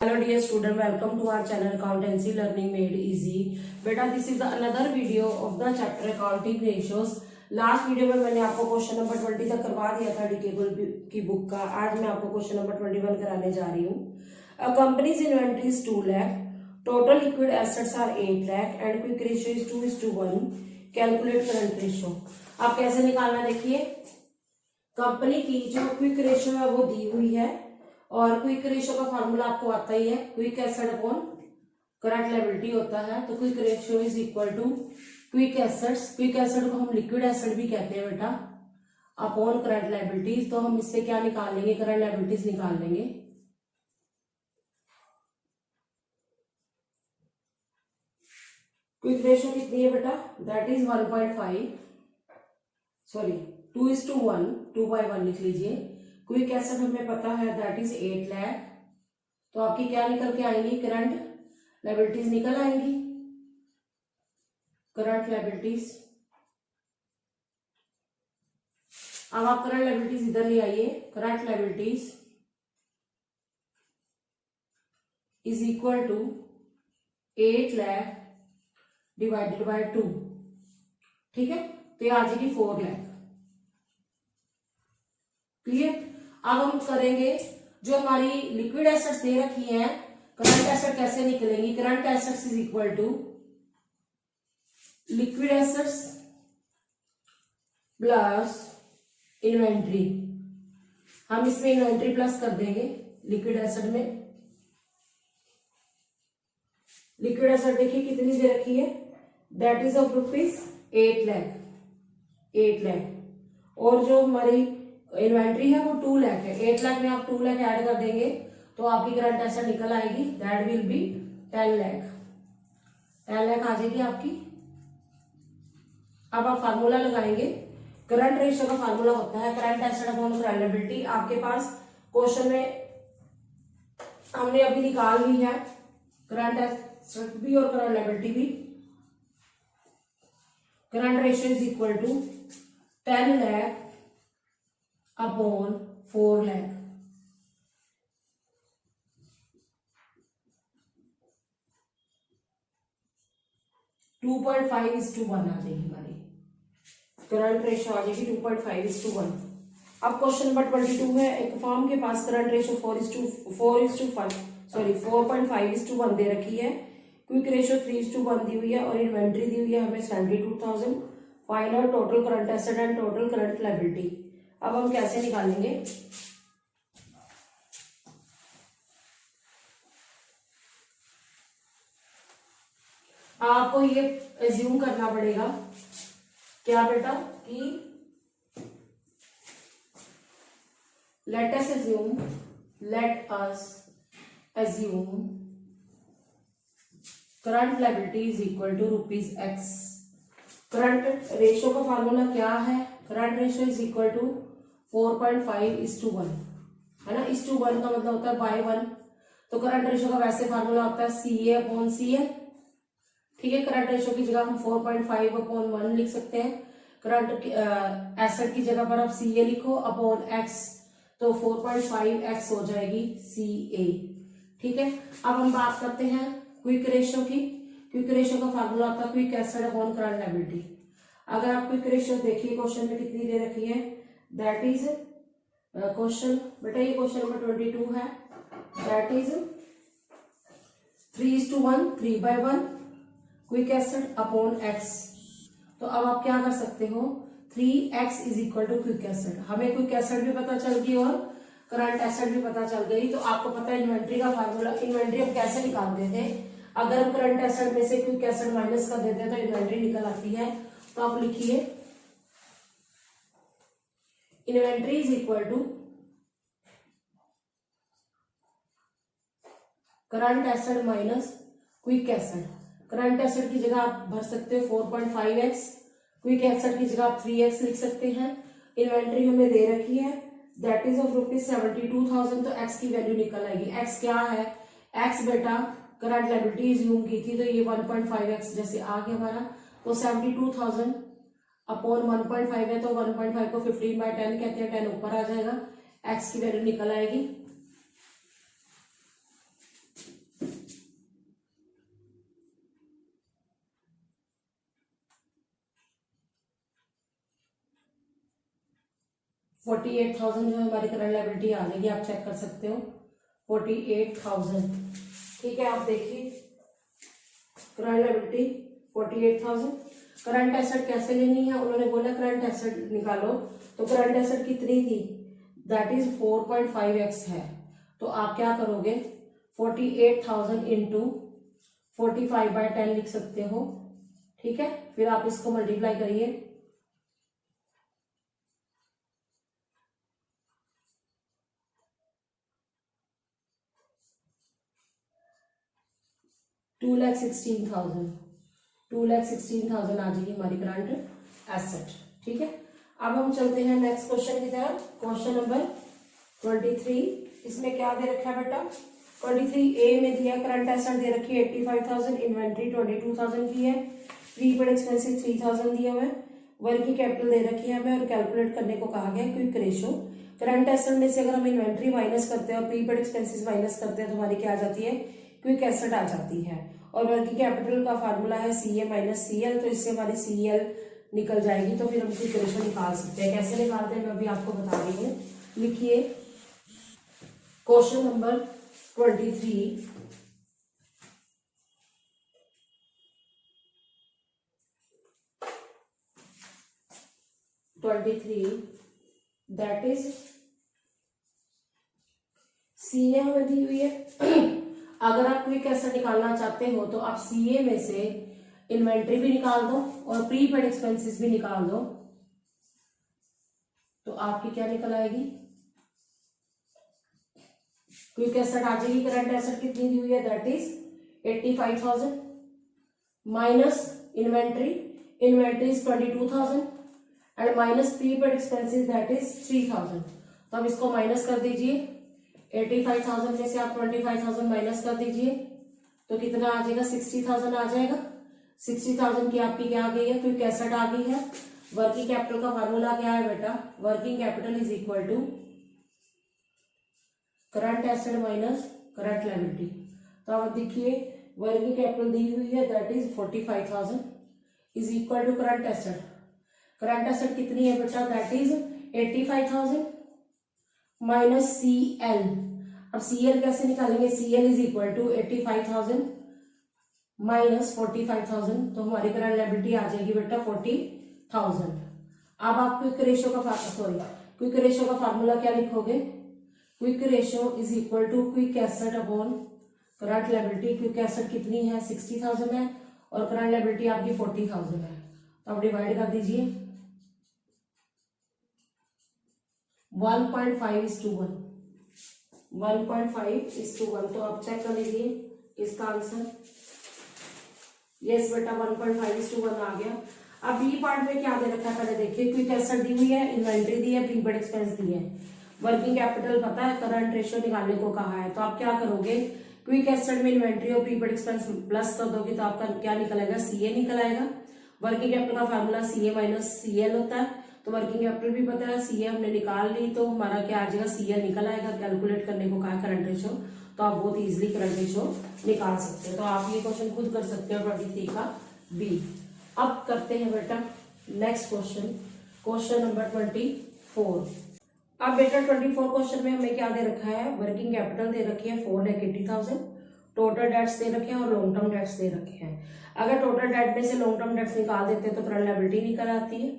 Hello dear student, welcome to our channel Accountancy Learning Made Easy. बेटा this is the another video of the chapter Accounting Ratios. Last video में मैंने आपको question number 20 तक करवा दिया था डीकेबल की बुक का. आज मैं आपको क्वेश्चन नंबर 21 कराने जा रही हूँ. A company's inventory is 2 lakh, total liquid assets are 8 lakh and quick ratio is 2:1. Calculate current ratio. आप कैसे निकालना देखिए. कंपनी की जो क्विक रेशियो है वो दी हुई है और क्विक रेशियो का फार्मूला आपको आता ही है, quick asset upon current liability होता है. तो quick ratio is equal to quick assets, quick asset को हम लिक्विड एसेट भी कहते हैं बेटा, अपॉन करंट लायबिलिटीज. तो हम इससे क्या निकाल लेंगे, करंट लायबिलिटीज निकाल लेंगे. क्विक रेशियो कितनी है बेटा, दैट इज 1.5 सॉरी 2:1, 2/1 लिख लीजिए. क्विक एसेट हमें पता है दैट इज 8 लाख. तो आपकी क्या निकल के आएंगी, करंट लायबिलिटीज निकल आएंगी. करंट लायबिलिटीज, अब आप करंट लायबिलिटीज इधर ले आइए. Current liabilities is equal to 8 lakh divided by 2. ठीक है, तो ये आ जाएगी 4 लाख. क्लियर. अब हम करेंगे जो हमारी लिक्विड एसेट्स दे रखी हैं, करंट एसेट कैसे निकलेंगी. Current assets is equal to liquid assets plus inventory. हम इसमें इन्वेंट्री प्लस कर देंगे लिक्विड एसेट में. लिक्विड एसेट देखिए कितनी दे रखी है, that is of rupees 8 lakh. 8 lakh और जो हमारी इन्वेंट्री है वो 2 लाख है. 8 लाख में आप 2 लाख ऐड कर देंगे तो आपकी करंट एसेट निकल आएगी, that will be 10 lakh. 10 lakh आ जाएगी आपकी. अब आप फार्मूला लगाएंगे. करंट रेशियो का फार्मूला होता है current asset upon current liability. आपके पास क्वेश्चन में हमने अभी निकाल ली है करंट एसेट भी और करंट लायबिलिटी भी. Current ratio is equal to 10 lakh upon 4 lakh. To 2.5:1 आ जाएगी हमारी करंट रेशियो, आ जाएगी 2.5:1. अब क्वेश्चन नंबर 22 है. एक फर्म के पास करंट रेशियो 4.5:1 दे रखी है. क्विक रेशियो 3:1 दी हुई है और इन्वेंट्री दी हुई है हमें 72,000. Find out total current asset and total current liability. अब हम कैसे निकालेंगे, आपको ये एज्यूम करना पड़ेगा क्या बेटा कि let us assume current liability is equal to rupees X. Current ratio का फार्मूला क्या है, current ratio is equal to 4.5:1 है ना. 1:1 का मतलब होता है बाय 1. तो करंट रेशियो का वैसे फार्मूला होता है CA अपॉन CL. ठीक है, करंट रेशियो की जगह हम 4.5/1 लिख सकते हैं. करंट एसेट की जगह पर आप CA लिखो अपॉन X, तो 4.5x हो जाएगी CA. ठीक है, अब हम बात करते हैं क्विक रेशियो की. क्विक रेशियो का फार्मूला होता है quick asset upon current liability. अगर आप क्विक रेशियो देखिए क्वेश्चन में कितनी दे रखी है, दैट इज क्वेश्चन बेटा ये क्वेश्चन नंबर 22 है. That is 3:1, 3/1 quick asset upon x. तो अब आप क्या कर सकते हो, 3x is equal to quick asset. हमें क्विक एसेट भी पता चल गई और करंट एसेट भी पता चल गई. तो आपको पता है इन्वेंट्री का फार्मूला. इन्वेंट्री हम कैसे निकालते थे, अगर हम करंट एसेट में से क्विक एसेट माइनस कर देते हैं तो इन्वेंट्री निकल आती है. तो आप लिखिए inventory is equal to current asset minus quick asset. Current asset की जगह आप भर सकते हो 4.5x, क्विक एसेट की जगह आप 3x लिख सकते हैं. इन्वेंट्री हमें दे रखी है दैट इज ऑफ रुपीज 72,000. तो x की वैल्यू निकल आएगी. x क्या है, x बेटा करंट लायबिलिटी यूज की थी तो ये 1.5x जैसे आ गया हमारा. तो 72,000 अपॉन 1.5 है तो 1.5 को 15/10 कहते हैं, 10 ऊपर आ जाएगा, x की वैल्यू निकल आएगी 48,000 जो है हमारी करंट लायबिलिटी आ जाएगी, आप चेक कर सकते हो 48,000। ठीक है, आप देखिए करंट लायबिलिटी 48,000। करंट एसेट कैसे लेनी है, उन्होंने बोला करंट एसेट निकालो, तो करंट एसेट कितनी थी, दैट इज 4.5x है। तो आप क्या करोगे 48,000 इंटू 45/10 लिख सकते हो। ठीक है, फिर आप इसको मल्टीप्लाई करिए, टू लैख 16,000 आ जाएगी हमारी करंट एसेट। ठीक है, अब हम चलते हैं नेक्स्ट क्वेश्चन की तरफ। क्वेश्चन नंबर 23, इसमें क्या दे रखा है बेटा, 23A में दिया करंट एसेट दे रखी है 85,000, इन्वेंट्री 22,000 की है, प्रीपेड एक्सपेंसिव 3,000 दिया हुआ है, वर्किंग कैपिटल दे रखी है हमें और कैलकुलेट करने को कहा गया क्विक रेशो। करंट एसेट में से अगर हम इन्वेंट्री माइनस करते हैं और प्रीपेड एक्सपेंसिस माइनस करते हैं तो हमारी क्या आ जाती है, क्विक एसेट आ जाती है। और वर्किंग कैपिटल का फार्मूला है CA माइनस CL, तो इससे हमारी CL निकल जाएगी, तो फिर हम क्विक रेशो निकाल सकते हैं। कैसे निकालते हैं मैं अभी आपको बता रही हूँ। लिखिए question number 23, that is CA हमें दी हुई है। अगर आप क्विक एसेट निकालना चाहते हो तो आप CA में से इन्वेंट्री भी निकाल दो और प्रीपेड एक्सपेंसेस भी निकाल दो, तो आपकी क्या निकल आएगी, क्विक एसेट आ जाएगी। करंट एसेट कितनी दी हुई है, that is 85,000 minus inventory is 22,000 and minus prepaid expenses that is 3,000। तो अब इसको माइनस कर दीजिए, 85,000 में से आप 25,000 माइनस कर दीजिए, तो कितना आ जाएगा, 60,000 आ जाएगा। 60,000 की आपकी क्या आ गई है, क्विक एसेट आ गई है। वर्किंग कैपिटल का फार्मूला क्या है बेटा, working capital is equal to current asset minus current liability. तो आप देखिए वर्किंग कैपिटल दी हुई है that is 45,000 is equal to current asset. Current asset कितनी है बेटा, दैट इज 85,000 माइनस CL। अब CL कैसे निकालेंगे, CL is equal to 85,000 minus 45,000, तो हमारी करंट लायबिलिटी आ जाएगी बेटा 40,000। अब आप क्विक रेशियो का फार्मूला क्या लिखोगे, quick ratio is equal to quick asset upon current liability. Quick asset कितनी है, 60,000 है और करंट लायबिलिटी आपकी 40,000 है, तो आप डिवाइड कर दीजिए 1.5:1, 1.5:1। तो आप चेक कर लीजिए इसका आंसर, यस बेटा 1.5:1 आ गया। अब बी पार्ट में क्या दे रखा है पहले देखिए, क्विक एसेट दी हुई है, इन्वेंट्री दी है, प्रीपेड एक्सपेंस दी है, वर्किंग कैपिटल पता है, करंट रेशियो निकालने को कहा है। तो आप क्या करोगे, क्विक एसेट में इन्वेंट्री और प्रीपेड एक्सपेंस प्लस कर दोगे तो आपका क्या निकलेगा, CA निकल आएगा। वर्किंग कैपिटल का फार्मूला CA माइनस CL होता है, तो वर्किंग कैपिटल भी पता है, CA हमने निकाल ली, तो हमारा क्या आ जाएगा, CL निकल आएगा। कैलकुलेट करने को कहा करंट रेशियो, तो आप बहुत इजीली करंट रेशियो निकाल सकते हैं। तो आप ये क्वेश्चन खुद कर सकते हो 23 का B। अब करते हैं बेटा नेक्स्ट क्वेश्चन, क्वेश्चन नंबर 24। अब बेटा 24 क्वेश्चन में हमें क्या दे रखा है, वर्किंग कैपिटल दे रखी है 4,80,000, टोटल डेट्स दे रखे हैं और लॉन्ग टर्म डेट्स दे रखे हैं। अगर टोटल डेट में से लॉन्ग टर्म डेट्स निकाल देते हैं तो करंट लायबिलिटी निकल आती है।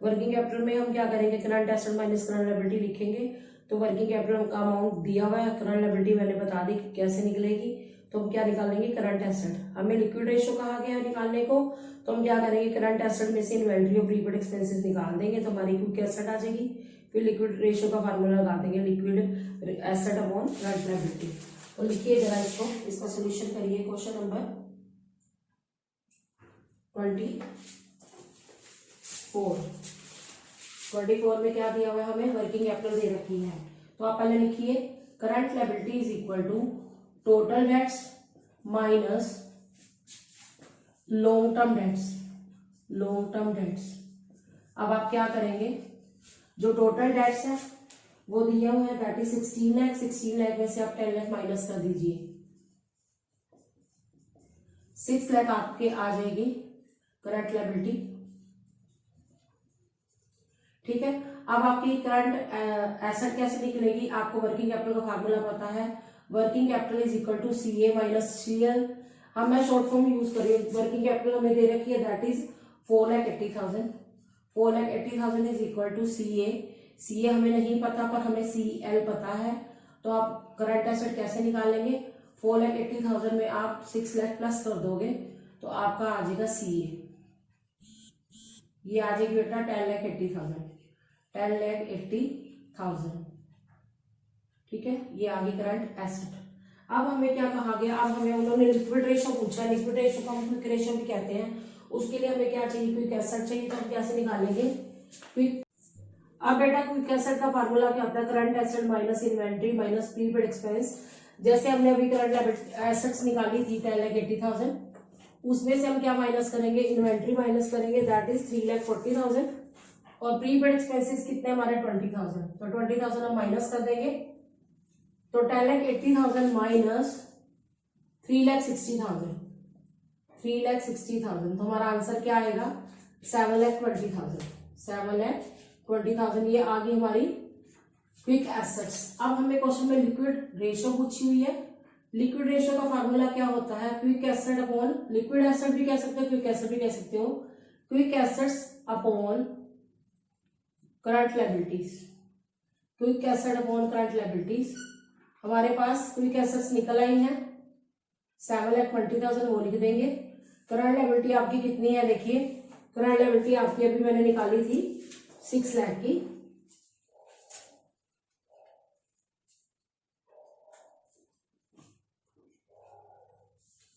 वर्किंग कैपिटल में हम क्या करेंगे, current asset minus current liability लिखेंगे, तो वर्किंग कैपिटल का अमाउंट दिया हुआ है, करंट लायबिलिटी मैंने बता दी कैसे निकलेगी, तो हम क्या निकालेंगे, करंट एसेट। हमें लिक्विड रेशियो कहा गया है निकालने को, तो हम क्या करेंगे, करंट एसेट में से इन्वेंट्री और प्रीपेड एक्सपेंसेस निकाल देंगे, तो हमारी क्विक एसेट आ जाएगी। फिर लिक्विड रेशियो का फार्मूला लगा देंगे, liquid asset upon current liability. तो लिखिए जरा इसको, इसका सोल्यूशन करिए। क्वेश्चन नंबर 24 में क्या दिया हुआ है हमें, वर्किंग कैपिटल दे रखी है, तो आप पहले लिखिए current liability is equal to total debts minus long term debts. अब आप क्या करेंगे, जो टोटल डेट्स है वो दिया हुआ है दैट इज 16 लाख। 16 लाख में से आप 10 लाख माइनस कर दीजिए, 6 लाख आपके आ जाएगी करंट लायबिलिटी। ठीक है। अब आपकी करंट एसेट कैसे निकलेगी, आपको वर्किंग कैपिटल का फार्मूला पता है, working capital is equal to C A minus C L. हम मैं शॉर्ट फॉर्म यूज कर रही हूँ, वर्किंग कैपिटल हमें दे रखी है that is 4,80,000। 4,80,000 is equal to C A हमें नहीं पता पर हमें सी एल पता है, तो आप करंट एसेट कैसे निकालेंगे, 4,80,000 में आप 6 लाख प्लस कर दोगे तो आपका आ जाएगा सी ए, ये आ जाएगी बेटा 10,80,000, 10,80,000। ठीक है, ये आ गई करंट एसेट। अब हमें क्या कहा गया, अब हमें उन्होंने लिक्विड रेशो पूछा, लिक्विड रेशो को हम क्विक रेशो भी कहते हैं, उसके लिए हमें क्या चाहिए, क्विक एसेट चाहिए, तो हम कैसे निकालेंगे क्विक। अब बेटा क्विक एसेट का फार्मूला क्या होता है, current asset minus inventory minus prepaid expense. जैसे हमने अभी करंट एसेट्स निकाली थी 10,80,000, उसमें से हम क्या माइनस करेंगे, इन्वेंट्री माइनस करेंगे दैट इज 3,40,000, और प्रीपेड एक्सपेंसेस कितने हमारे 20,000, तो 20,000 हम माइनस कर देंगे, तो 10,80,000 माइनस 3,60,000, 3,60,000, तो हमारा आंसर क्या आएगा 7,20,000, 7,20,000। ये आ गई हमारी क्विक एसेट्स। अब हमें क्वेश्चन में लिक्विड रेशो पूछी हुई है, लिक्विड रेशो का फार्मूला क्या होता है, quick asset upon, liquid asset भी कह सकते हो क्विक एसेट भी कह सकते हो, quick assets upon current liabilities, quick asset upon current liabilities. हमारे पास क्विक एसेट्स निकल आई हैं 7,20,000, वो लिख देंगे। करंट लायबिलिटी आपकी कितनी है, देखिए करंट लायबिलिटी आपकी अभी मैंने निकाली थी 6 लाख की,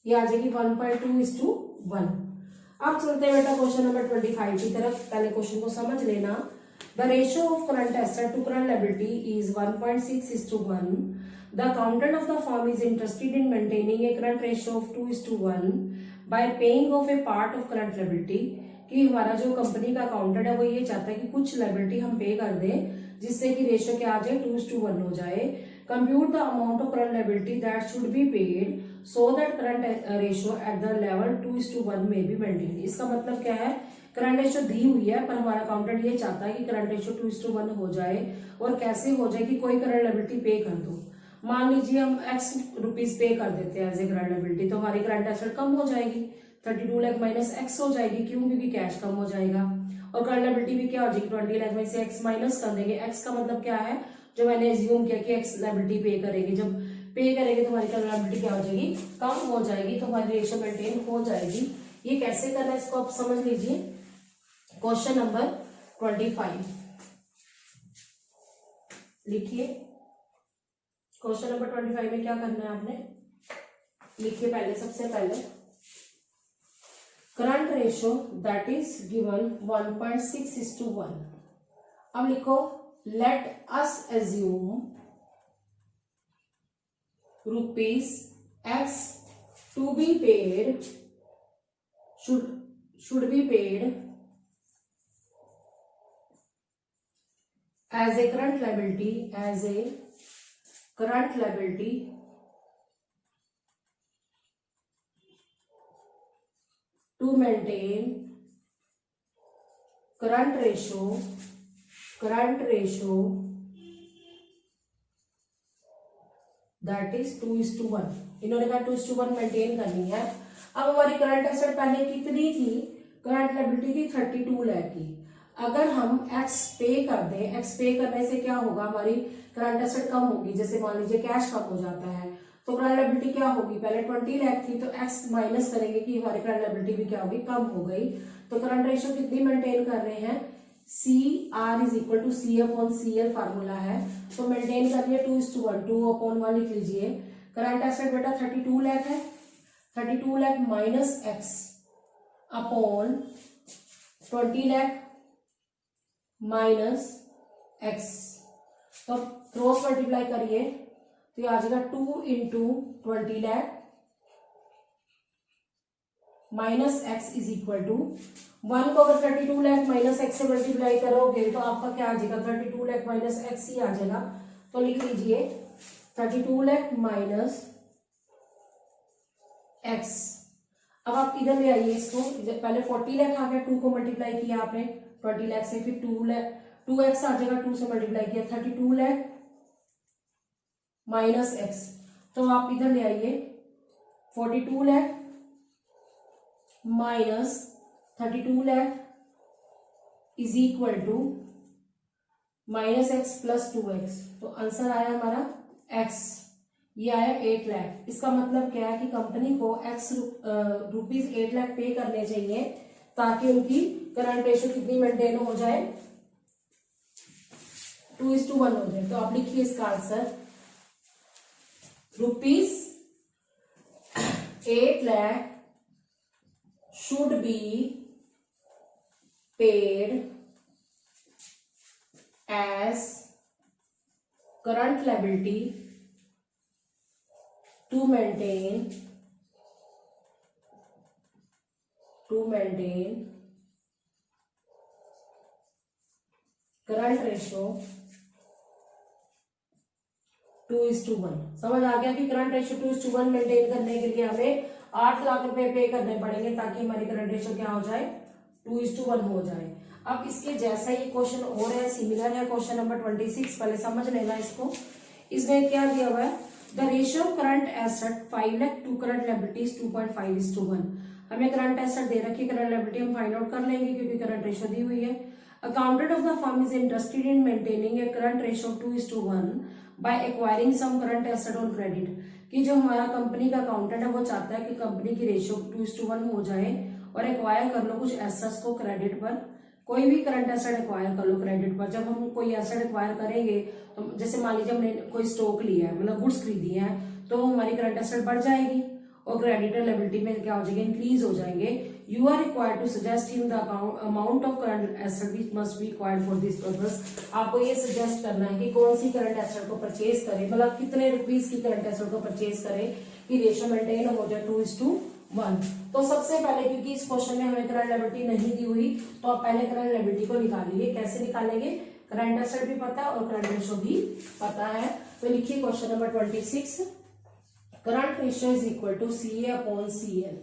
ये आ जाएगी 1.2:1। अब चलते हैं बेटा क्वेश्चन नंबर 25 की तरफ। पहले क्वेश्चन को समझ लेना। The ratio of current asset to current liability is 1.6:1। The accountant of the firm is interested in maintaining a current ratio of 2:1 by paying off a part of current liability. कि हमारा जो company का accountant है वो ये चाहता है कि कुछ लायबिलिटी हम पे कर दें जिससे कि रेशियो क्या आ जाए 2:1 हो जाए। Compute the amount of current liability that should be paid so that current ratio at the level 2:1 में भी मेंटेन। इसका मतलब क्या है, करंट रेशियो दी हुई है पर हमारा अकाउंटेंट ये चाहता है कि करंट रेशियो 2:1 हो जाए। और कैसे हो जाए कि कोई करंट लायबिलिटी पे कर दो, मान लीजिए हम x रुपीज पे कर देते हैं एज ए करंट लायबिलिटी, तो हमारी करंट एसेट कम हो जाएगी, 32 लाख माइनस x हो जाएगी, क्यों, क्योंकि कैश कम हो जाएगा। और करंट लायबिलिटी भी क्या हो जाएगी 20 लाख में से x माइनस कर देंगे। x का मतलब क्या है, जो मैंने एज्यूम किया कि x लायबिलिटी पे करेगी, जब पे करेंगे तो हमारी करंट लायबिलिटी क्या हो जाएगी, कम हो जाएगी, तो हमारी रेशियो मेंटेन हो जाएगी। ये कैसे करना है इसको आप समझ लीजिए। क्वेश्चन नंबर 25 लिखिए। क्वेश्चन नंबर 25 में क्या करना है आपने, लिखिए पहले, सबसे पहले current ratio that is given 1.6:1। अब लिखो late us assume ₹x to be paid should be paid as a current liability to maintain current ratio that is 2:1। इन्होंने कहा 2:1 मेंटेन करनी है। अब हमारी करंट एसेट पहले कितनी थी, करंट लायबिलिटी थी 32 लाख की। अगर हम x पे कर दें, x पे करने से क्या होगा, हमारी करंट एसेट कम होगी। जैसे मान लीजिए कैश कम हो जाता है तो करंट लायबिलिटी क्या होगी, पहले 20 लाख थी तो x माइनस करेंगे कि हमारी करंट लायबिलिटी भी क्या होगी, कम हो गई। तो करंट रेशियो कितनी मेंटेन कर रहे हैं, CR is equal to C/CL formula है, तो मेंटेन करिए 2:1, 2/1 लिख लीजिए। करंट एसेट बेटा 32 लाख है, 32 lakh minus x upon 20 lakh minus x, तो क्रॉस मल्टीप्लाई करिए तो ये आ जाएगा 2 into 20 lakh minus x is equal to 1 को अगर 32 लाख माइनस x से मल्टीप्लाई करोगे तो आपका क्या आ जाएगा, 32 लाख माइनस x ही आ जाएगा। तो लिख लीजिए 32 लाख माइनस x। अब आप इधर ले आइए इसको, पहले 40 लाख आ गया, 2 को मल्टीप्लाई किया आपने 20 लाख से, फिर 2 2x आ जाएगा, 2 से मल्टीप्लाई किया 32 लाख माइनस x, तो आप इधर ले आइए 42 lakh minus 32 lakh is equal to minus x plus 2x, तो आंसर आया हमारा x, ये आया 8 लाख। इसका मतलब क्या है कि कंपनी को रुपीज 8 लाख पे करने चाहिए ताकि उनकी करंट रेशियो कितनी मेंटेन हो जाए, 2:1 हो जाए। तो आप लिखिए इसका answer, rupees 8 lakh should be paid as current liability to maintain current ratio 2:1। समझ आ गया कि करंट रेशियो 2:1 मेंटेन करने के लिए हमें 8 लाख रुपए पे करने पड़ेंगे ताकि हमारी करंट रेशियो क्या हो जाए, 2:1 हो जाए। अब इसके जैसा ही क्वेश्चन और है, सिमिलर है, क्वेश्चन नंबर 26, पहले समझ लेना इसको। इसमें क्या दिया हुआ है, the ratio of current asset 5 lakh to current liabilities 2.5:1। हमें करंट एसेट दे रखी, करंट लायबिलिटी हम फाइंड आउट कर लेंगे क्योंकि करंट रेशियो दी हुई है। Accountant of the firm is interested in maintaining a current ratio 2:1 by acquiring some current asset on credit, कि जो हमारा कंपनी का अकाउंटेंट है वो चाहता है कि कंपनी की रेशियो 2:1 हो जाए और एक्वायर कर लो कुछ एसेट्स को क्रेडिट पर, कोई भी करंट एसेट एक्वायर कर लो क्रेडिट पर। जब हम कोई एसेट एक्वायर करेंगे तो जैसे मान लीजिए हमने कोई स्टॉक लिया है, मतलब गुड्स खरीदी है, तो हमारी करंट एसेट बढ़ जाएगी और क्रेडिटर लायबिलिटी में क्या हो जाएगी, इंक्रीज हो जाएंगे। You are required to suggest in the amount of current asset which must be required for this purpose. आपको ये सजेस्ट करना है कि कौन सी करंट एसेट को परचेज करें, मतलब कितने रुपीज की करंट एसेट को परचेज करें कि रेशियो मेंटेन हो जाए 2:1। तो सबसे पहले, क्योंकि इस क्वेश्चन में हमें करंट लायबिलिटी नहीं दी हुई, तो आप पहले करंट लायबिलिटी को निकालिए। कैसे निकालेंगे, करंट एसेट भी पता है और करंट रेशियो भी पता है। तो लिखिए question number 26, current ratio is equal to CA upon CL।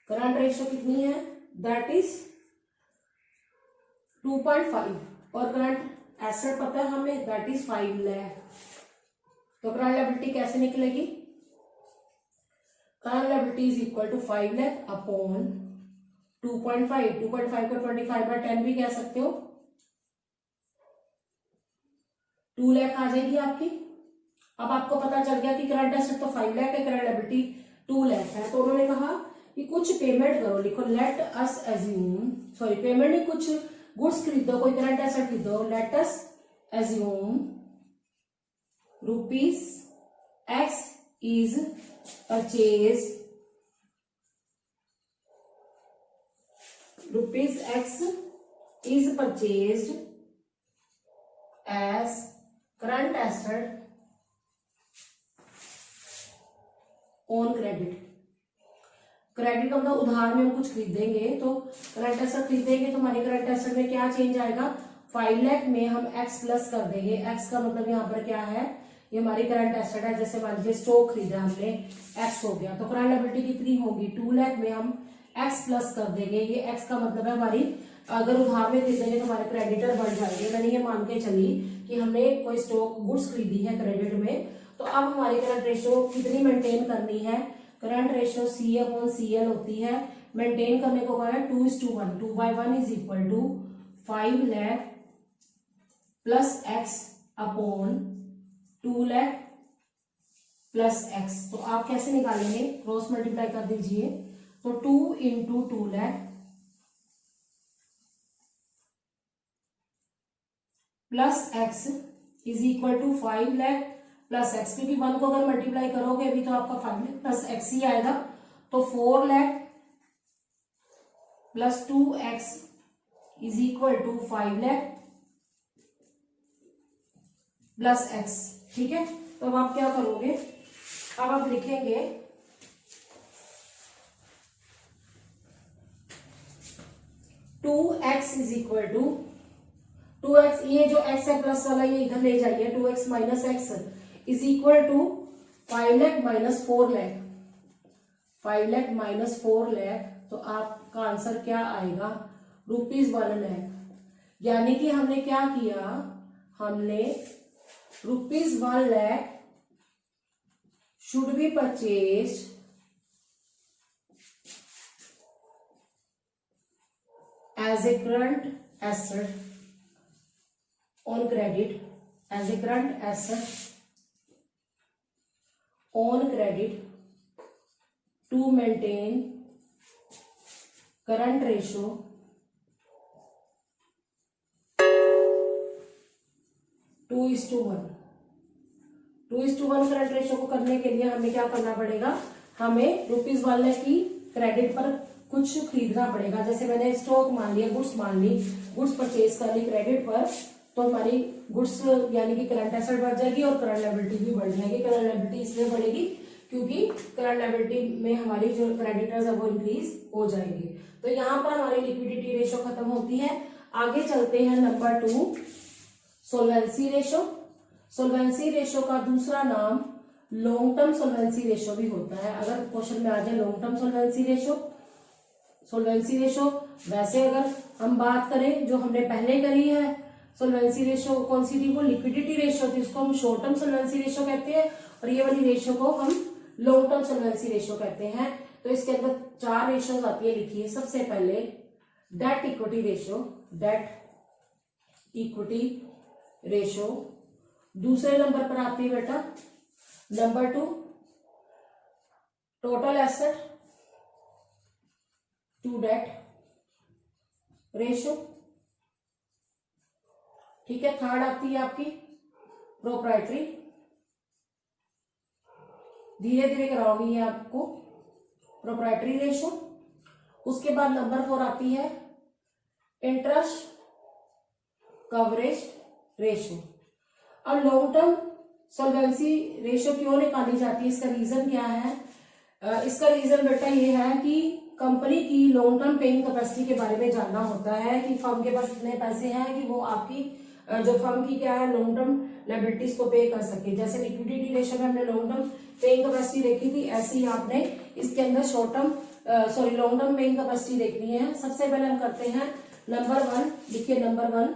Current ratio कितनी है, दैट इज 2.5 और करंट एसेट पता है हमें, दैट इज 5 लाख। तो करंट लायबिलिटी कैसे निकलेगी, current liability is equal to 5 lakh upon 2.5, 2.5 को 25/10 भी कह सकते हो, 2 लाख आ जाएगी आपकी। अब आपको पता चल गया कि करंट एसेट तो 5 लाख है, करंट लायबिलिटी 2 लाख है। तो उन्होंने कहा कि कुछ पेमेंट करो, लिखो late us assume, sorry payment नहीं, कुछ गुड्स खरीदो, कोई करंट एसेट खरीदो, late us assume rupees X is purchased, rupees X is purchased as current asset on credit। Credit का मतलब उधार में हम कुछ खरीदेंगे, तो करंट एसेट खरीदेंगे तो हमारी करंट एसेट में क्या चेंज आएगा, 5 लाख में हम x प्लस कर देंगे। x का मतलब यहाँ पर क्या है, ये हमारी करंट एसेट है। जैसे मान लीजिए स्टॉक खरीदा हमने, x हो गया, तो करंट लायबिलिटी कितनी होगी, 2 लाख में हम x प्लस कर देंगे। ये x का मतलब है हमारी, अगर उधार में खरीदेंगे तो हमारे क्रेडिटर बढ़ जाएंगे। मैंने ये मान के चली कि हमने कोई स्टॉक गुड्स खरीदी है क्रेडिट में, तो अब हमारी करंट रेशियो कितनी मेंटेन करनी है, current ratio CA upon CL होती है। मेंटेन करने को कहा है 2:1, 2/1 is equal to 5 lakh plus x upon 2 lakh plus x। तो आप कैसे निकालेंगे, क्रॉस मल्टीप्लाई कर दीजिए, तो 2 into 2 lakh plus x is equal to 5 lakh plus x, क्योंकि 1 को अगर मल्टीप्लाई करोगे अभी तो आपका 5 लाख प्लस x ही आएगा, तो 4 lakh plus 2x is equal to 5 lakh plus x। ठीक है, तो अब आप क्या करोगे, अब आप लिखेंगे 2x is equal to 2x, ये जो x है प्लस वाला ये इधर ले जाइए, 2x minus x is equal to 5 lakh minus 4 lakh, 5 lakh minus 4 lakh. तो आपका आंसर क्या आएगा, रुपीज 1 लाख। यानी कि हमने क्या किया, हमने ₹1,00,000 should be purchased as a current asset on credit, as a current asset on credit to maintain current ratio two is to one current ratio को करने के लिए हमें क्या करना पड़ेगा, हमें ₹1,00,000 की क्रेडिट पर कुछ खरीदना पड़ेगा। जैसे मैंने स्टॉक मान लिया, गुड्स मान ली, गुड्स परचेज कर ली क्रेडिट पर, तो हमारी गुड्स यानी कि करंट एसेट बढ़ जाएगी और करंट लायबिलिटी भी बढ़ जाएगी। करंट लायबिलिटी इसलिए बढ़ेगी क्योंकि करंट लायबिलिटी में हमारी जो क्रेडिटर्स है वो इंक्रीज हो जाएंगे। तो यहाँ पर हमारी लिक्विडिटी रेशो खत्म होती है। आगे चलते हैं नंबर 2, सोल्वेंसी रेशो। सोल्वेंसी रेशो का दूसरा नाम लॉन्ग टर्म सोल्वेंसी रेशो भी होता है। अगर क्वेश्चन में आ जाए लॉन्ग टर्म सोल्वेंसी रेशो, वैसे अगर हम बात करें जो हमने पहले करी है सोल्वेंसी रेशो कौन सी थी, वो लिक्विडिटी रेशो थी, उसको हम शॉर्ट टर्म सोल्वेंसी रेशो कहते हैं, और ये वाली रेशो को हम लॉन्ग टर्म सोल्वेंसी रेशो कहते हैं। तो इसके अंदर 4 रेशोज आती है, लिखिए। सबसे पहले डेट इक्विटी रेशो, दूसरे नंबर पर आती है बेटा नंबर 2 total asset to debt ratio, ठीक है। थर्ड आती है आपकी प्रोप्राइटरी, धीरे धीरे कराओगी ये आपको, प्रोप्राइटरी रेशो। उसके बाद नंबर 4 आती है इंटरेस्ट कवरेज रेशो। अब लॉन्ग टर्म सॉल्वेंसी रेशो क्यों निकाली जाती है, इसका रीजन क्या है? इसका रीजन बेटा ये है कि कंपनी की लॉन्ग टर्म पेइंग कैपेसिटी के बारे में जानना होता है कि फर्म के पास कितने पैसे हैं कि वो आपकी जो फर्म की क्या है लॉन्ग टर्म लायबिलिटीज को पे कर सके। जैसे लिक्विडिटी रेशो में हमने लॉन्ग टर्म पेइंग कैपेसिटी देखी थी, ऐसे ही आपने इसके अंदर लॉन्ग टर्म पेइंग कैपेसिटी देखनी है। सबसे पहले हम करते हैं नंबर 1, लिखिए number 1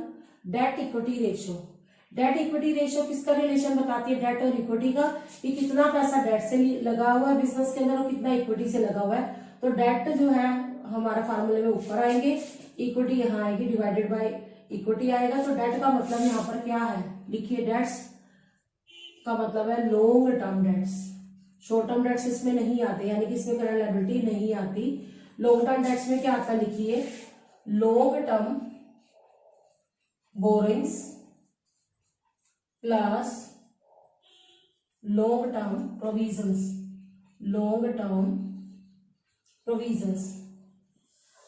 date equity ratio. Date equity ratio किसका रिलेशन बताती है, डेट और इक्विटी का, कि कितना पैसा डेट से लगा हुआ है बिजनेस के अंदर और कितना इक्विटी से लगा हुआ है। तो डेट जो है हमारा फार्मूले में ऊपर आएंगे, इक्विटी यहाँ आएगी, डिवाइडेड बाय इक्विटी आएगा। तो डेट का मतलब यहाँ पर क्या है, लिखिए डेट्स का मतलब है long term dates. Short term debts इसमें नहीं आते, यानी कि इसमें करंट लायबिलिटी नहीं आती। लॉन्ग टर्म डेट्स में क्या आता है, लिखिए long term borrowings plus long term provisions.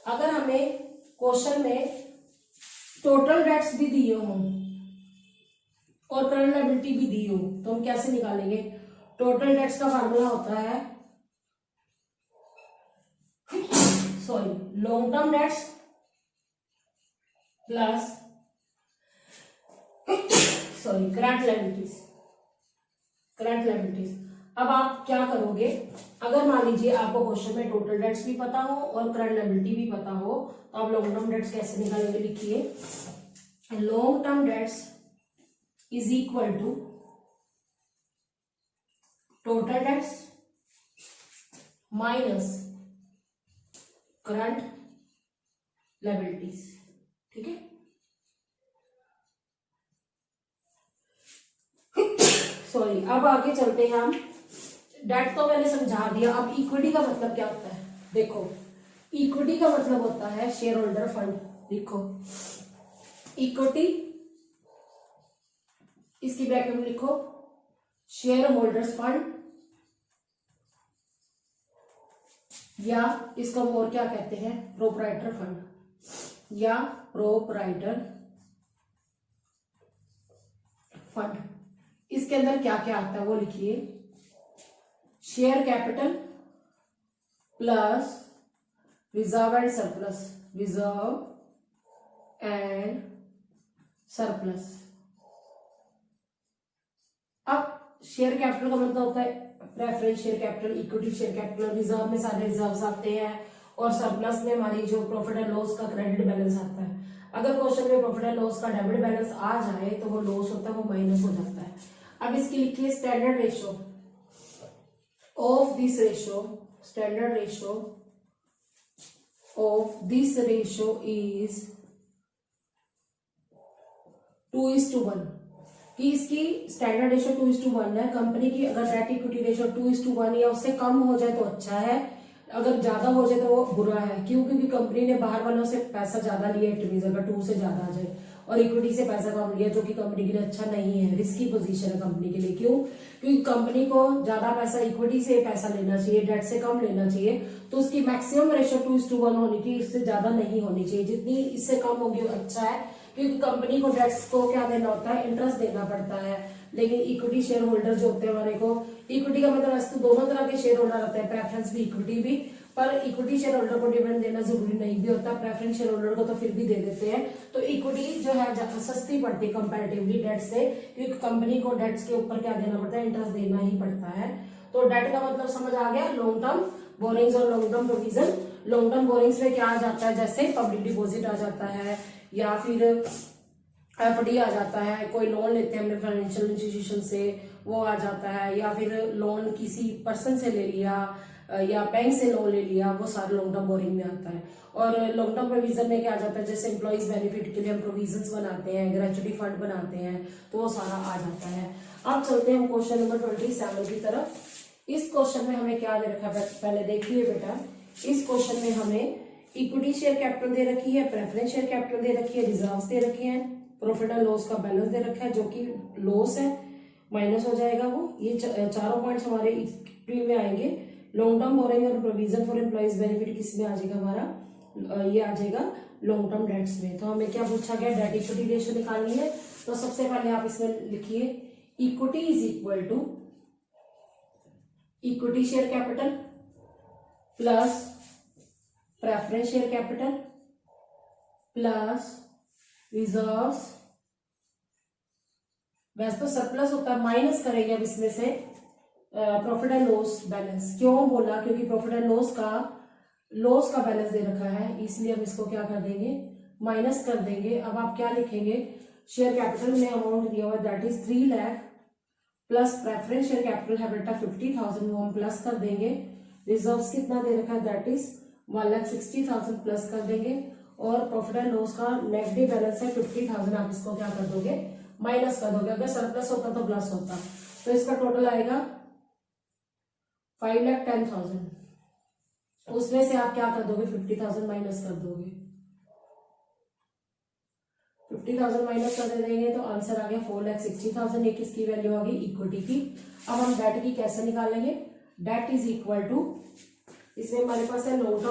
अगर हमें क्वेश्चन में टोटल डेट्स भी दिए हों और करंट लायबिलिटी भी दी हो तो हम कैसे निकालेंगे? टोटल डेट्स का फार्मूला होता है long term dates plus current liabilities. अब आप क्या करोगे, अगर मान लीजिए आपको क्वेश्चन में टोटल डेट्स भी पता हो और करंट लायबिलिटी भी पता हो तो आप लॉन्ग टर्म डेट्स कैसे निकालेंगे? लिखिए long term debts is equal to total debts minus current liabilities, ठीक है। अब आगे चलते हैं हम। डेट तो मैंने समझा दिया, अब इक्विटी का मतलब क्या होता है? देखो इक्विटी का मतलब होता है शेयर होल्डर फंड। लिखो इक्विटी, इसकी ब्रैकेट में लिखो शेयर होल्डर्स फंड, या इसको हम और क्या कहते हैं, प्रोप्राइटर फंड या प्रोप्राइटर फंड। इसके अंदर क्या क्या आता है वो लिखिए, share capital plus reserve and surplus. अब शेयर कैपिटल का मतलब होता है preference share capital, equity share capital, reserve में सारे रिजर्व्स आते हैं और सरप्लस में हमारी जो प्रॉफिट एंड लॉस का क्रेडिट बैलेंस आता है। अगर क्वेश्चन में प्रॉफिट एंड लॉस का डेबिट बैलेंस आ जाए तो वो लॉस होता है, वो माइनस हो जाता है। अब इसकी लिखिए standard ratio of this ratio, standard ratio of this ratio is 2:1, कि इसकी स्टैंडर्ड रेशियो 2:1 है। कंपनी की अगर डेट इक्विटी रेशियो 2:1 या उससे कम हो जाए तो अच्छा है, अगर ज्यादा हो जाए तो वो बुरा है। क्यों? क्योंकि कंपनी ने बाहर वालों से पैसा ज्यादा लिया, इट मींस अगर 2 से ज्यादा आ जाए, और इक्विटी से पैसा कम लिया, जो कि कंपनी के लिए अच्छा नहीं है, रिस्की पोजीशन है कंपनी के लिए। क्यों? क्योंकि कंपनी को ज्यादा पैसा इक्विटी से पैसा लेना चाहिए, डेट से कम लेना चाहिए, तो उसकी मैक्सिमम रेशियो 2:1 होनी चाहिए, इससे ज्यादा नहीं होनी चाहिए। जितनी इससे कम होगी अच्छा है, क्योंकि कंपनी को डेट्स को क्या देना होता है, इंटरेस्ट देना पड़ता है। लेकिन इक्विटी शेयर होल्डर जो होते हैं हमारे को, इक्विटी का मतलब वैसे तो दोनों तरह के शेयर होल्डर होते हैं, प्रेफरेंस भी इक्विटी भी, पर इक्विटी शेयर होल्डर को डिविडेंड देना जरूरी नहीं भी होता, प्रेफरेंस शेयर होल्डर को तो फिर भी दे देते हैं। तो इक्विटी जो है सस्ती पड़ती है कंपैरेटिवली डेट से, क्योंकि कंपनी को डेट्स के ऊपर क्या देना पड़ता है, इंटरेस्ट देना ही पड़ता है। तो डेट का मतलब समझ आ गया, लॉन्ग टर्म बोरिंग्स और long term provision. Long term borings में क्या आ जाता है, जैसे पब्लिक डिपॉजिट आ जाता है, या फिर एफडी आ जाता है, कोई लोन लेते हैं हमने फाइनेंशियल इंस्टीट्यूशन से, वो आ जाता है, या फिर लोन किसी पर्सन से ले लिया, या बैंक से लोन ले लिया, वो सारे लॉन्ग टर्म बोरिंग में आता है। और लॉन्ग टर्म प्रोविजन में क्या आ जाता है, जैसे एम्प्लॉइज बेनिफिट के लिए हम प्रोविजंस बनाते हैं, ग्रेचुटी फंड बनाते हैं, तो वो सारा आ जाता है। अब चलते हैं हम क्वेश्चन नंबर 27 की तरफ। इस क्वेश्चन में हमें क्या दे रखा है, पहले देखिए बेटा। इस क्वेश्चन में हमें इक्विटी शेयर कैपिटल दे रखी है, प्रेफरेंस शेयर कैपिटल दे रखी है, रिजर्व्स दे रखे हैं, प्रॉफिट एंड लॉस का बैलेंस दे रखा है, जो कि लॉस है, माइनस हो जाएगा वो। ये चारों पॉइंट्स हमारे इक्विटी में आएंगे। लॉन्ग टर्म बोरिंग और प्रोविजन फॉर एम्प्लॉइज बेनिफिट किस में आ जाएगा हमारा, ये आ जाएगा लॉन्ग टर्म डेट्स में। तो हमें क्या पूछा गया, डेट इक्विटी रेशियो निकालनी है। तो सबसे पहले आप इसमें लिखिए equity is equal to equity share capital plus preference share capital plus reserves. वैसे तो सरप्लस होता है, माइनस करेंगे अब इसमें से प्रॉफिट एंड लॉस बैलेंस। क्यों बोला, क्योंकि प्रॉफिट एंड लॉस का बैलेंस दे रखा है, इसलिए हम इसको क्या कर देंगे, माइनस कर देंगे। अब आप क्या लिखेंगे, शेयर कैपिटल में अमाउंट दिया हुआ that is 3 lakh, plus preference share capital है बेटा 50,000, वो हम प्लस कर देंगे। रिजर्व्स कितना दे रखा है, दैट इज 1,60,000 प्लस कर देंगे। और प्रॉफिट एंड लॉस का नेगेटिव बैलेंस है 50,000, आप इसको क्या कर दोगे, माइनस कर दोगे। अगर सरप्लस होता तो प्लस होता, तो इसका टोटल आएगा 5,10,000। उसमें से आप क्या कर दोगे, 50,000 माइनस कर दोगे। 50,000 माइनस कर देंगे तो आंसर आ गया 4,60,000। ये किसकी वैल्यू आ गई, इक्विटी की। अब हम डेट की कैसे निकालेंगे, डेट इज इक्वल टू, इसमें हमारे पास है long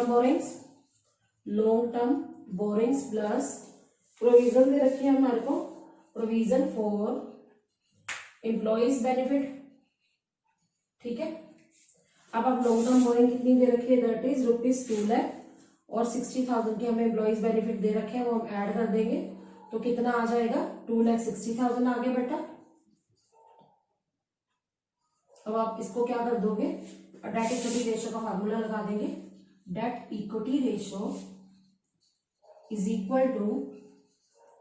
term borrowings plus provision दे रखी है हमारे को, प्रोविजन फॉर एम्प्लॉइज बेनिफिट, ठीक है। अब आप लॉन्ग टर्म बोरिंग कितनी दे रखी है, दैट इज ₹2 लाख, और 60,000 की हमें एम्प्लॉइज बेनिफिट दे रखे हैं, वो हम ऐड कर देंगे तो कितना आ जाएगा, 2,60,000 आ गया बेटा। अब आप इसको क्या कर दोगे, डेट इक्विटी रेशियो का फार्मूला लगा देंगे। Debt equity ratio is equal to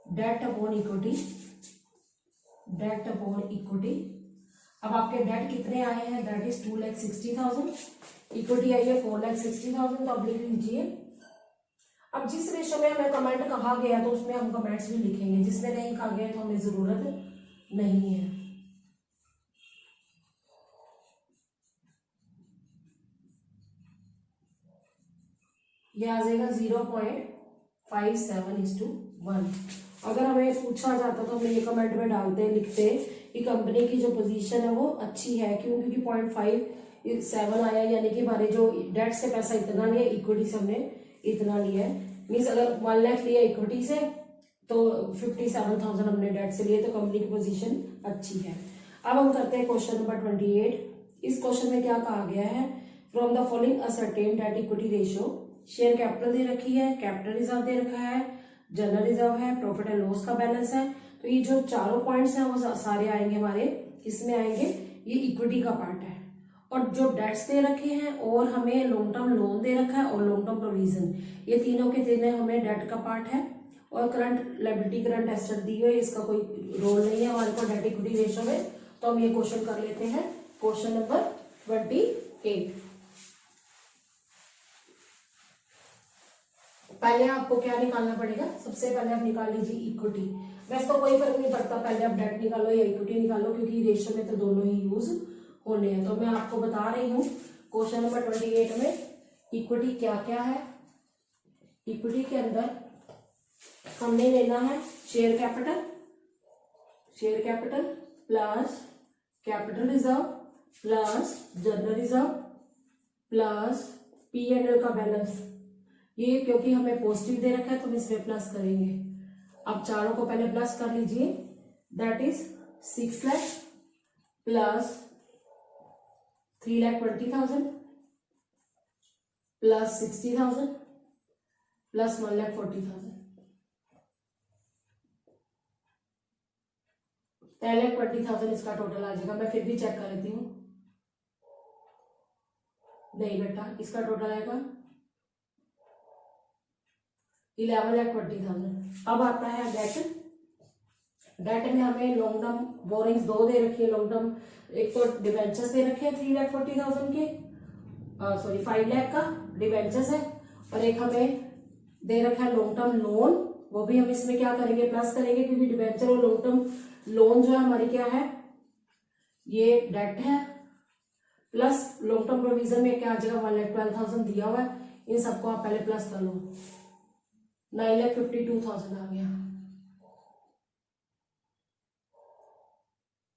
debt upon equity. अब आपके डेट कितने आए हैं, दैट इज 2,60,000, इक्विटी आई है 4,60,000, तो अब लिख लीजिए। अब जिस रेशो में हमें कमेंट कहा गया तो उसमें हम कमेंट्स भी लिखेंगे, जिसमें नहीं कहा गया तो हमें जरूरत नहीं है। यह आ जाएगा 0.57:1। अगर हमें पूछा जाता तो हम ये कमेंट में डालते लिखते कि कंपनी की जो पोजीशन है वो अच्छी है। क्यों? क्योंकि 0.57 आया, यानी कि हमारे जो डेट से पैसा इतना लिया, इक्विटी से हमने इतना लिया है। मीन्स अगर 1 लाख लिया इक्विटी से तो 57,000 हमने डेट से लिए, तो कंपनी की पोजीशन अच्छी है। अब हम करते हैं क्वेश्चन नंबर 28। इस क्वेश्चन में क्या कहा गया है, from the following ascertain debt equity ratio. Share capital दे रखी है, कैपिटल रिजर्व दे रखा है, जनरल रिजर्व है, प्रॉफिट एंड लॉस का बैलेंस है। तो ये जो चारों पॉइंट्स हैं वो सारे आएंगे हमारे, किसमें आएंगे, ये इक्विटी का पार्ट है। और जो डेट्स दे रखे हैं और हमें लॉन्ग टर्म लोन दे रखा है और लॉन्ग टर्म प्रोविजन, ये तीनों के तीनों हमें डेट का पार्ट है। और करंट लायबिलिटी करंट एसेट दी हुई है, इसका कोई रोल नहीं है हमारे को डेट इक्विटी रेशियो में। तो हम ये क्वेश्चन कर लेते हैं, क्वेश्चन नंबर 28। पहले आपको क्या निकालना पड़ेगा, सबसे पहले आप निकाल लीजिए इक्विटी। वैसे तो कोई फर्क नहीं पड़ता पहले आप डेट निकालो या इक्विटी निकालो, क्योंकि रेशियो में तो दोनों ही यूज होने हैं। तो मैं आपको बता रही हूँ क्वेश्चन नंबर 28 में इक्विटी क्या क्या है। इक्विटी के अंदर हमने लेना है share capital plus capital reserve plus general reserve plus P&L का बैलेंस। ये क्योंकि हमें पॉजिटिव दे रखा है तो हम इसमें प्लस करेंगे। अब चारों को पहले प्लस कर लीजिए, that is 6 lakh plus 3,20,000 plus 60,000 plus 1,40,000। 10,20,000 इसका टोटल आ जाएगा। मैं फिर भी चेक कर लेती हूँ, नहीं बेटा इसका टोटल आएगा 11,20,000। अब आता है डेट। डेट में हमें लॉन्ग टर्म बोरिंग्स 2 दे रखी है। लॉन्ग टर्म एक तो डिवेंचर्स दे रखे हैं 3,40,000 के, सॉरी 5 लाख का डिवेंचर्स है, और एक हमें दे रखा है लॉन्ग टर्म लोन। वो भी हम इसमें क्या करेंगे, प्लस करेंगे, क्योंकि डिवेंचर और लॉन्ग टर्म लोन जो है हमारी क्या है, ये डेट है। प्लस लॉन्ग टर्म प्रोविजन में क्या आ जाएगा, 1,12,000 दिया हुआ है। इन सबको आप पहले प्लस कर लो, 9,52,000 आ गया।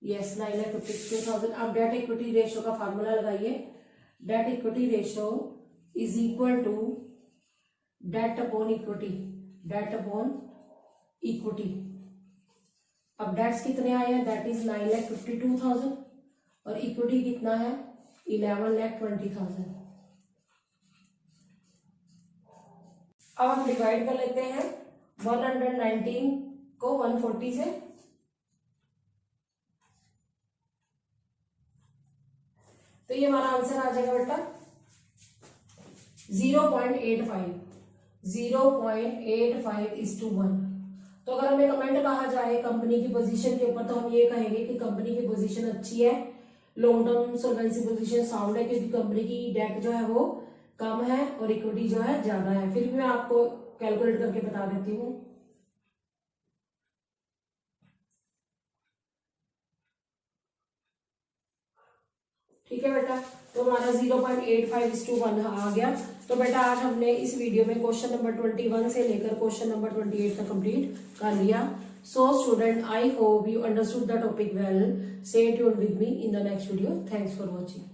यस 9,52,000। अब डेट इक्विटी रेशियो का फार्मूला लगाइए। Debt equity ratio is equal to debt upon equity, debt upon equity. अब डेट्स कितने आए हैं, दैट इज 9,52,000 और इक्विटी कितना है 11,20,000। अब हम डिवाइड कर लेते हैं 119 को 140 से। तो ये हमारा आंसर आ जाएगा बेटा 0.85 0.85:1। तो अगर हमें कमेंट कहा जाए कंपनी की पोजीशन के ऊपर, तो हम ये कहेंगे कि कंपनी की पोजीशन अच्छी है, long term solvency position sound है, क्योंकि कंपनी की डेट जो है वो कम है और इक्विटी जो है ज्यादा है। फिर भी मैं आपको कैलकुलेट करके बता देती हूँ। ठीक है बेटा, तो हमारा 0.85:1 आ गया। तो बेटा आज हमने इस वीडियो में क्वेश्चन नंबर 21 से लेकर क्वेश्चन नंबर 28 तक कंप्लीट कर लिया। So student, I hope you understood the topic well. Stay tuned with me in the next video. Thanks for watching.